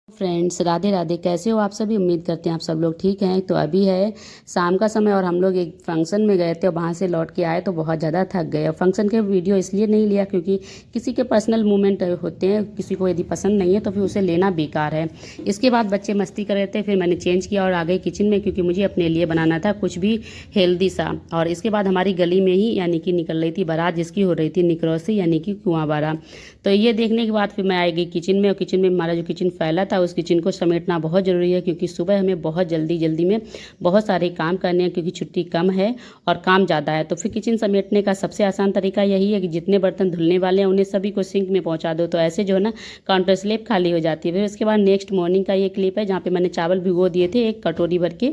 Friends, Radhe Radhe. कैसे हो आप सभी? उम्मीद करते हैं आप सब लोग ठीक हैं। तो अभी है शाम का समय और हम लोग एक फंक्शन में गए थे और वहाँ से लौट के आए तो बहुत ज़्यादा थक गए। और फंक्शन के वीडियो इसलिए नहीं लिया क्योंकि किसी के पर्सनल मोमेंट होते हैं, किसी को यदि पसंद नहीं है तो फिर उसे लेना बेकार है। इसके बाद बच्चे मस्ती कर रहे थे, फिर मैंने चेंज किया और आ गई किचन में क्योंकि मुझे अपने लिए बनाना था कुछ भी हेल्दी सा। और इसके बाद हमारी गली में ही यानी कि निकल रही थी बारात, जिसकी हो रही थी निकरौसी यानी कि कुआं बारा। तो ये देखने के बाद फिर मैं आ गई किचन में, और किचन में हमारा जो किचन फैला था उस किचन को समेटना बहुत ज़रूरी है क्योंकि सुबह हमें बहुत जल्दी जल्दी में बहुत सारे काम करने हैं क्योंकि छुट्टी कम है और काम ज़्यादा है। तो फिर किचन समेटने का सबसे आसान तरीका यही है कि जितने बर्तन धुलने वाले हैं उन्हें सभी को सिंक में पहुंचा दो, तो ऐसे जो है ना काउंटर स्लैब खाली हो जाती है। फिर उसके बाद नेक्स्ट मॉर्निंग का ये क्लिप है जहाँ पे मैंने चावल भिगो दिए थे एक कटोरी भर के,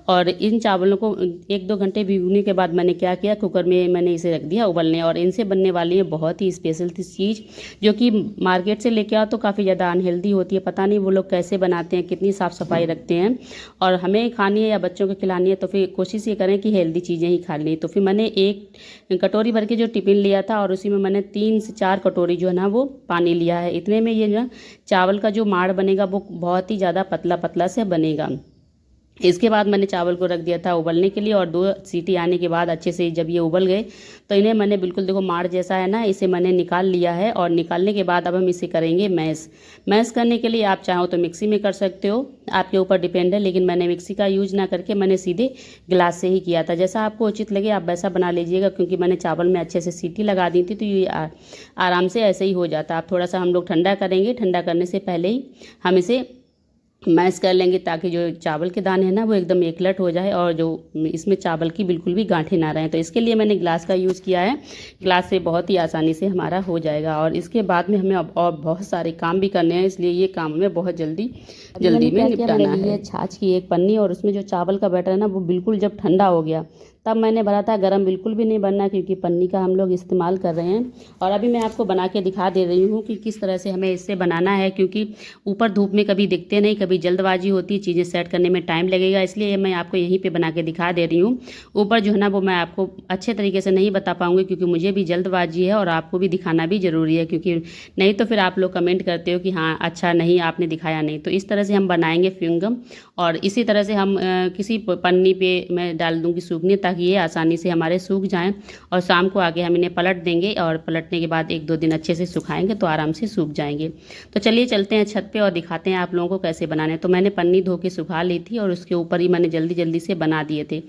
और इन चावलों को 1-2 घंटे भिगोने के बाद मैंने क्या किया, कुकर में मैंने इसे रख दिया उबलने। और इनसे बनने वाली है बहुत ही स्पेशल चीज़ जो कि मार्केट से लेके आओ तो काफ़ी ज़्यादा अनहेल्दी होती है। पता नहीं वो लोग कैसे बनाते हैं, कितनी साफ़ सफाई रखते हैं। और हमें खानी है या बच्चों को खिलानी है तो फिर कोशिश ये करें कि हेल्दी चीज़ें ही खा लें। तो फिर मैंने एक कटोरी भर के जो टिफ़िन लिया था और उसी में मैंने 3 से 4 कटोरी जो है ना वो पानी लिया है। इतने में ये जो चावल का जो माड़ बनेगा वो बहुत ही ज़्यादा पतला पतला से बनेगा। इसके बाद मैंने चावल को रख दिया था उबलने के लिए, और 2 सीटी आने के बाद अच्छे से जब ये उबल गए तो इन्हें मैंने बिल्कुल देखो माड़ जैसा है ना, इसे मैंने निकाल लिया है। और निकालने के बाद अब हम इसे करेंगे मैश करने के लिए आप चाहो तो मिक्सी में कर सकते हो, आपके ऊपर डिपेंड है, लेकिन मैंने मिक्सी का यूज ना करके मैंने सीधे गिलास से ही किया था। जैसा आपको उचित लगे आप वैसा बना लीजिएगा, क्योंकि मैंने चावल में अच्छे से सीटी लगा दी थी तो ये आराम से ऐसे ही हो जाता। आप थोड़ा सा हम लोग ठंडा करेंगे, ठंडा करने से पहले ही हम इसे मैश कर लेंगे ताकि जो चावल के दाने हैं ना वो एकदम एकलट हो जाए और जो इसमें चावल की बिल्कुल भी गांठें ना रहें। तो इसके लिए मैंने ग्लास का यूज़ किया है। ग्लास से बहुत ही आसानी से हमारा हो जाएगा। और इसके बाद में हमें अब और बहुत सारे काम भी करने हैं, इसलिए ये काम हमें बहुत जल्दी में निपटाना है। छाछ की एक पन्नी, और उसमें जो चावल का बैटर है ना वो बिल्कुल जब ठंडा हो गया तब मैंने भरा था। गरम बिल्कुल भी नहीं बनना क्योंकि पन्नी का हम लोग इस्तेमाल कर रहे हैं। और अभी मैं आपको बना के दिखा दे रही हूँ कि किस तरह से हमें इससे बनाना है, क्योंकि ऊपर धूप में कभी दिखते नहीं, कभी जल्दबाजी होती है, चीज़ें सेट करने में टाइम लगेगा, इसलिए मैं आपको यहीं पे बना के दिखा दे रही हूँ। ऊपर जो है ना वो मैं आपको अच्छे तरीके से नहीं बता पाऊँगी क्योंकि मुझे भी जल्दबाजी है और आपको भी दिखाना भी ज़रूरी है, क्योंकि नहीं तो फिर आप लोग कमेंट करते हो कि हाँ अच्छा नहीं आपने दिखाया नहीं। तो इस तरह से हम बनाएंगे च्युइंगम, और इसी तरह से हम किसी पन्नी पे मैं डाल दूँगी सूखने ताकि ये आसानी से हमारे सूख जाएं। और शाम को आके हम इन्हें पलट देंगे, और पलटने के बाद 1-2 दिन अच्छे से सुखाएंगे तो आराम से सूख जाएंगे। तो चलिए चलते हैं छत पे और दिखाते हैं आप लोगों को कैसे बनाने। तो मैंने पन्नी धो के सुखा ली थी और उसके ऊपर ही मैंने जल्दी जल्दी से बना दिए थे।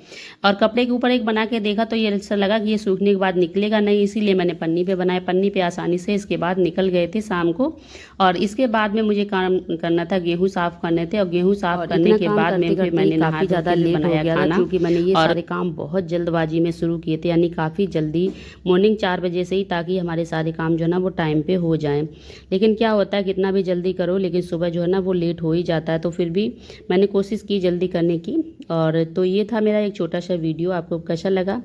और कपड़े के ऊपर एक बना के देखा तो ये ऐसा लगा कि ये सूखने के बाद निकलेगा नहीं, इसीलिए मैंने पन्नी पे बनाए। पन्नी पे आसानी से इसके बाद निकल गए थे शाम को। और इसके बाद में मुझे काम करना था, गेहूँ साफ करने थे, और गेहूँ साफ करने के बाद में फिर मैंने काफ़ी ज़्यादा लेट हो गया था क्योंकि मैंने ये सारे काम बहुत जल्दबाजी में शुरू किए थे, यानी काफ़ी जल्दी मॉर्निंग 4 बजे से ही, ताकि हमारे सारे काम जो है ना वो टाइम पे हो जाएं। लेकिन क्या होता है कितना भी जल्दी करो लेकिन सुबह जो है ना वो लेट हो ही जाता है। तो फिर भी मैंने कोशिश की जल्दी करने की। और तो ये था मेरा एक छोटा सा वीडियो, आपको कैसा लगा?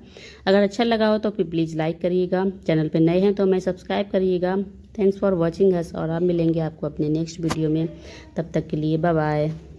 अगर अच्छा लगा हो तो फिर प्लीज़ लाइक करिएगा, चैनल पर नए हैं तो मैं सब्सक्राइब करिएगा। थैंक्स फॉर वॉचिंग अस, और आप मिलेंगे आपको अपने नेक्स्ट वीडियो में। तब तक के लिए बाय बाय।